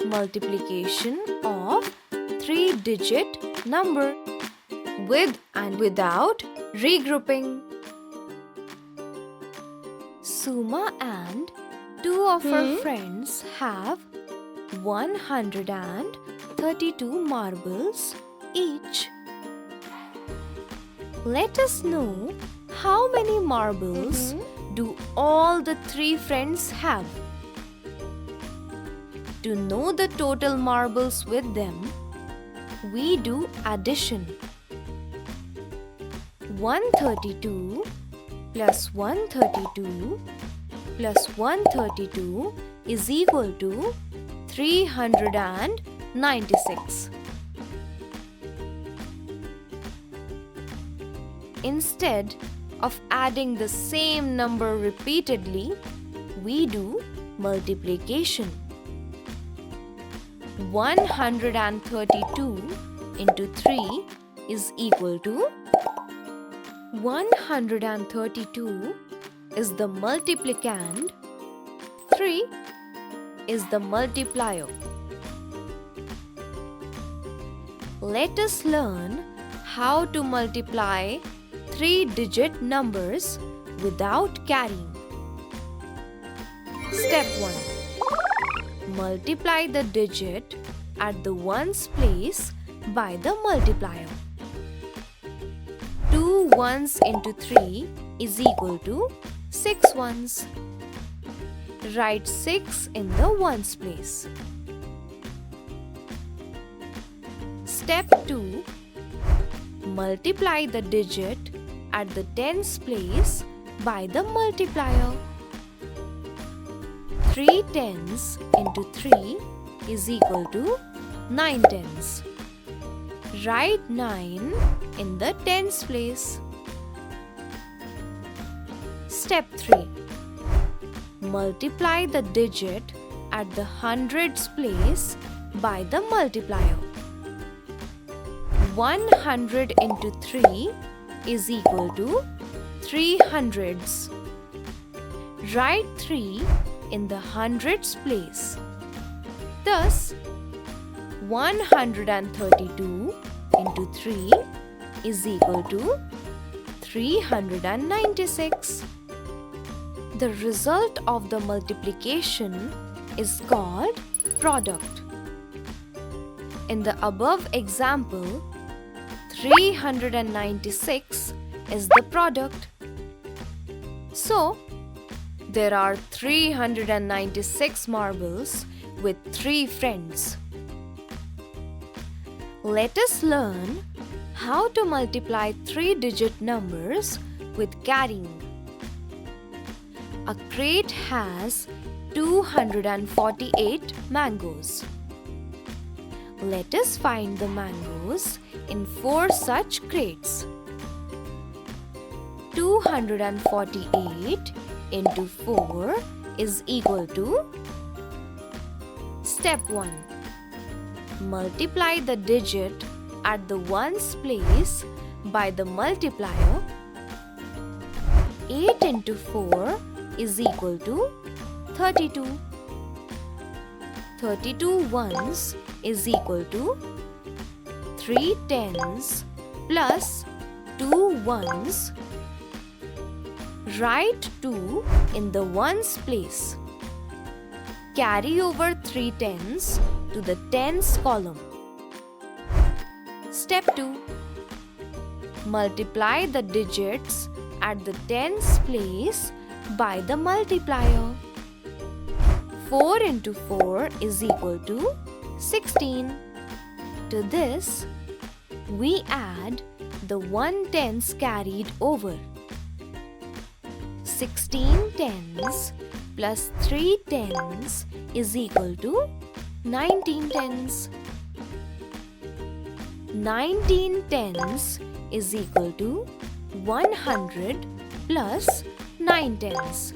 multiplication of 3-digit number with and without regrouping. Suma and two of her friends have 132 marbles each. Let us know how many marbles do all the three friends have. To know the total marbles with them, we do addition. 132 plus 132 plus 132 is equal to 396. Instead of adding the same number repeatedly, we do multiplication. 132 into 3 is equal to 132 is the multiplicand, 3 is the multiplier. Let us learn how to multiply 3-digit numbers without carrying. Step 1. Multiply the digit at the ones place by the multiplier. 2 ones into 3 is equal to 6 ones. Write 6 in the ones place. Step 2. Multiply the digit at the tens place by the multiplier. 3 tens into 3 is equal to 9 tens. Write 9 in the tens place. Step 3. Multiply the digit at the hundreds place by the multiplier. 100 into 3 is equal to 3 hundreds. Write 3 in the hundreds place. Thus, 132 into 3 is equal to 396. The result of the multiplication is called product. In the above example, 396 is the product. So, there are 396 marbles with 3 friends. Let us learn how to multiply 3-digit numbers with carrying. A crate has 248 mangoes. Let us find the mangoes in 4 such crates. 248 into 4 is equal to. Step 1. Multiply the digit at the ones place by the multiplier. 8 into 4 is equal to 32. 32 ones is equal to 3 tens plus 2 ones. Write 2 in the ones place. Carry over 3 tens to the tens column. Step 2. Multiply the digits at the tens place by the multiplier. 4 into 4 is equal to 16. To this, we add the 1 tens carried over. 16 tens plus 3 tens is equal to 19 tens. 19 tens is equal to 100 plus 9 tens.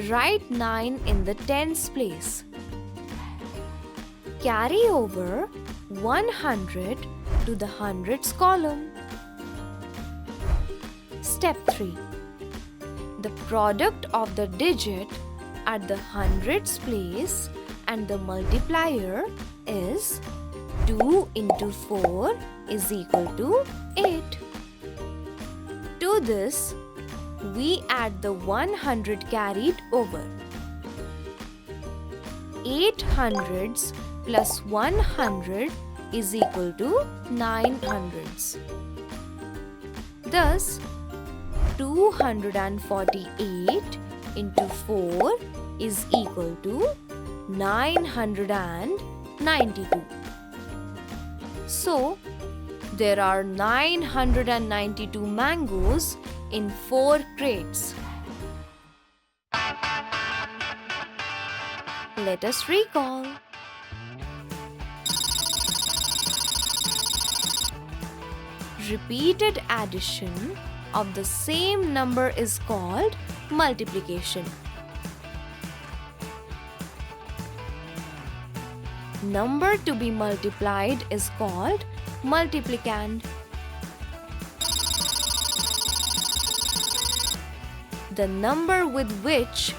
Write 9 in the tens place. Carry over 100 to the hundreds column. Step 3. The product of the digit at the hundreds place and the multiplier is 2 into 4 is equal to 8. To this, we add the 100 carried over. 8 hundreds plus 100 is equal to 9 hundreds. Thus, 248 into 4 is equal to 992. So, there are 992 mangoes in 4 crates. Let us recall. Repeated addition of the same number is called multiplication. Number to be multiplied is called multiplicand. The number with which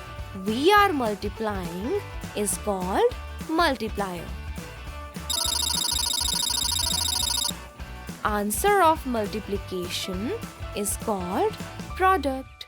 we are multiplying is called multiplier. Answer of multiplication is called product.